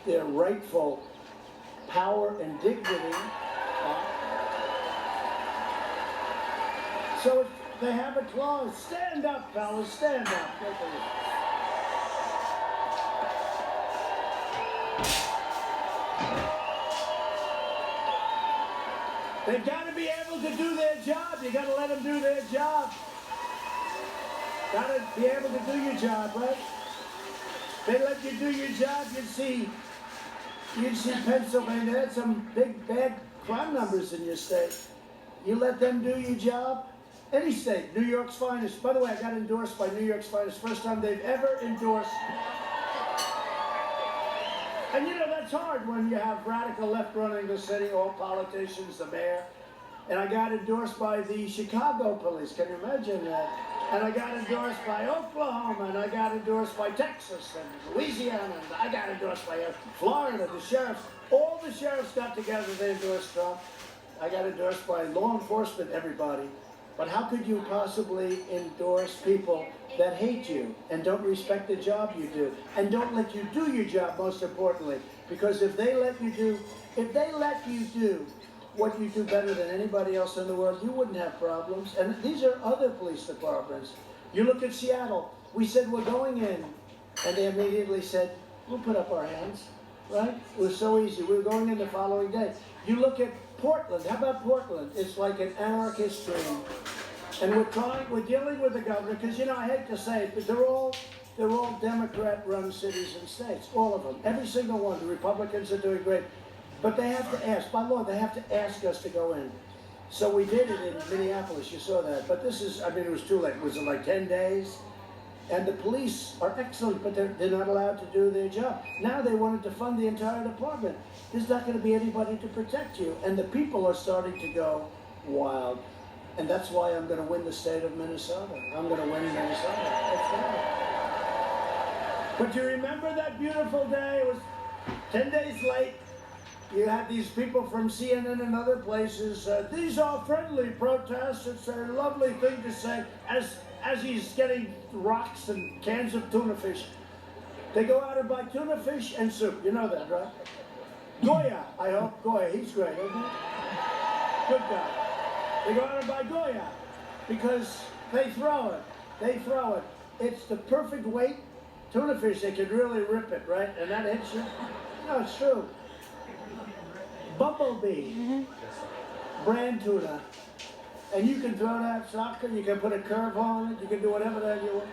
their rightful power and dignity. So they have a clause. Stand up, fellas, stand up. They've got to be able to do their job. You got to let them do their job. Got to be able to do your job, right? They let you do your job. You'd see Pennsylvania had some big bad crime numbers in your state. You let them do your job. Any state, New York's finest. By the way, I got endorsed by New York's finest. First time they've ever endorsed. And you know, that's hard when you have radical left running the city, all politicians, the mayor. And I got endorsed by the Chicago police. Can you imagine that? And I got endorsed by Oklahoma, and I got endorsed by Texas and Louisiana, and I got endorsed by Florida, the sheriffs. All the sheriffs got together, they endorsed Trump. I got endorsed by law enforcement, everybody. But how could you possibly endorse people that hate you and don't respect the job you do and don't let you do your job, most importantly? Because if they let you do what you do better than anybody else in the world, you wouldn't have problems. And these are other police departments. You look at Seattle. We said we're going in, and they immediately said, we'll put up our hands, right? It was so easy. We were going in the following day. You look at Portland. How about Portland? It's like an anarchist dream. And we're dealing with the governor, because, you know, I hate to say it, but they're all Democrat-run cities and states, all of them, every single one. The Republicans are doing great. But they have to ask, by law, they have to ask us to go in. So we did it in Minneapolis, you saw that. But this is, I mean, it was too late. Was it like 10 days? And the police are excellent, but they're not allowed to do their job. Now they wanted to fund the entire department. There's not going to be anybody to protect you. And the people are starting to go wild. And that's why I'm going to win the state of Minnesota. I'm going to win Minnesota. That's right. But you remember that beautiful day? It was 10 days late. You had these people from CNN and other places. These are friendly protests. It's a lovely thing to say. As he's getting rocks and cans of tuna fish. They go out and buy tuna fish and soup. You know that, right? Goya, I hope. Goya, he's great, isn't he? Good guy. They go out and buy Goya because they throw it. They throw it. It's the perfect weight. Tuna fish, they can really rip it, right? And that hits you. No, it's true. Bumblebee, brand tuna. And you can throw that sucker, you can put a curve on it, you can do whatever the hell you want.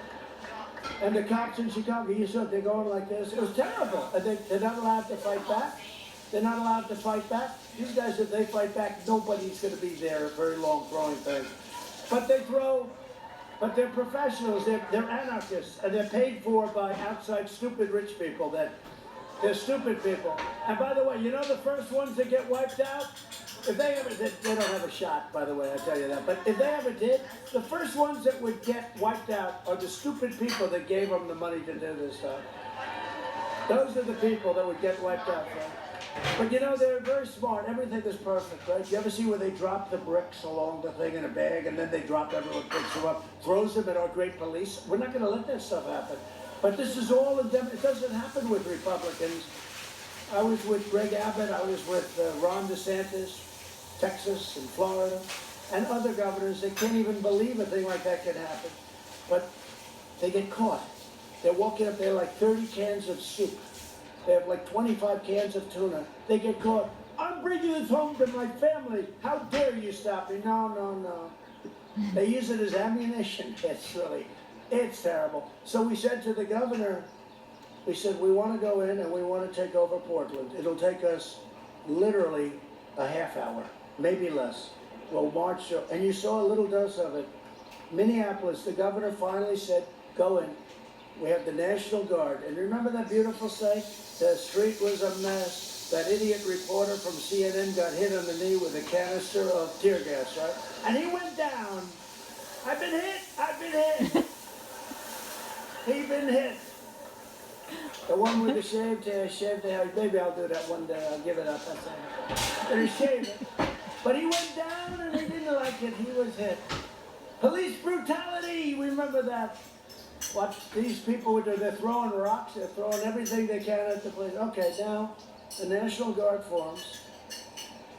And the cops in Chicago, you saw they're going like this. It was terrible. And they're not allowed to fight back. They're not allowed to fight back. These guys, if they fight back, nobody's going to be there, a very long throwing thing. But they throw, but they're professionals, they're anarchists, and they're paid for by outside stupid rich people. They're stupid people. And by the way, you know the first ones that get wiped out? If they ever did, they don't have a shot, by the way, I tell you that. But if they ever did, the first ones that would get wiped out are the stupid people that gave them the money to do this stuff. Those are the people that would get wiped out, right? But you know, they're very smart. Everything is perfect, right? You ever see where they drop the bricks along the thing in a bag, and then they drop everyone, picks them up, throws them at our great police? We're not going to let that stuff happen. But this is all, it doesn't happen with Republicans. I was with Greg Abbott, I was with Ron DeSantis, Texas and Florida, and other governors. They can't even believe a thing like that can happen. But they get caught. They're walking up there like 30 cans of soup. They have like 25 cans of tuna. They get caught. I'm bringing this home to my family. How dare you stop me? No, no, no. They use it as ammunition. It's terrible. So we said to the governor, we said, we want to go in and we want to take over Portland. It'll take us literally a half hour, maybe less. We'll march, and you saw a little dose of it. Minneapolis, the governor finally said, go in. We have the National Guard. And remember that beautiful sight? The street was a mess. That idiot reporter from CNN got hit on the knee with a canister of tear gas, right? And he went down. I've been hit. I've been hit. He's been hit. The one with the shaved hair. Maybe I'll do that one day. I'll give it up. That's it. And he shaved it. But he went down and he didn't like it. He was hit. Police brutality. Remember that. what these people would do, they're throwing rocks, they're throwing everything they can at the place. Okay, now the National Guard forms,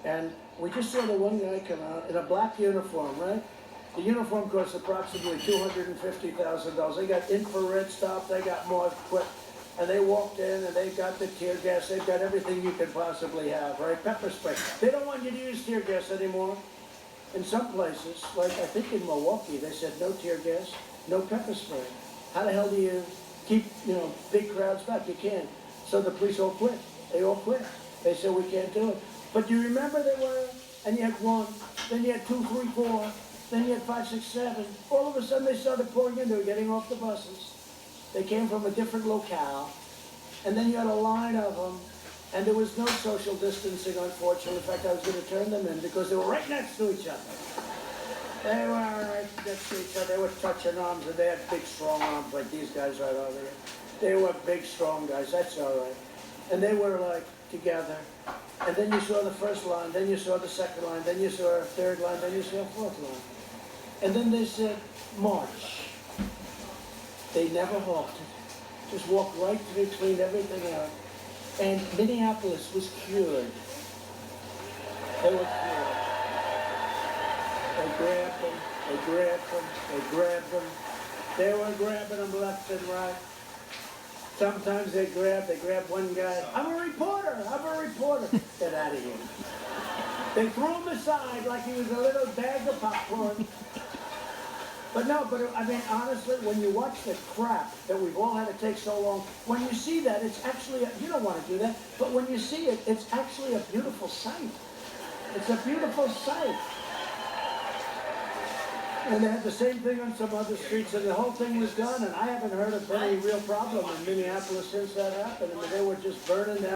and we just saw the one guy come out in a black uniform, right? The uniform costs approximately $250,000. They got infrared stuff, they got more equipment, and they walked in and they got the tear gas, they've got everything you could possibly have, right? Pepper spray. They don't want you to use tear gas anymore. In some places, like I think in Milwaukee, they said no tear gas, no pepper spray. How the hell do you keep, big crowds back? You can't. So the police all quit. They all quit. They said we can't do it. But do you remember they were, and you had 1, then you had 2, 3, 4, then you had 5, 6, 7. All of a sudden they started pouring in. They were getting off the buses. They came from a different locale. And then you had a line of them. And there was no social distancing, unfortunately. In fact, I was going to turn them in because they were right next to each other. They were right next to each other. They were touching arms, and they had big, strong arms like these guys right over here. They were big, strong guys. That's all right. And they were, together. And then you saw the first line, then you saw the second line, then you saw a third line, then you saw a fourth line. And then they said, march. They never halted. Just walked right through, cleaned everything out. And Minneapolis was cured. They were cured. They grabbed them, they grabbed them, they grabbed them. They were grabbing them left and right. Sometimes they grabbed one guy. I'm a reporter. Get out of here. They threw him aside like he was a little bag of popcorn. But honestly, when you watch the crap that we've all had to take so long, when you see that, it's actually, you don't want to do that, but when you see it, it's actually a beautiful sight. It's a beautiful sight. And they had the same thing on some other streets, and the whole thing was done, and I haven't heard of any real problem in Minneapolis since that happened. I mean, they were just burning down.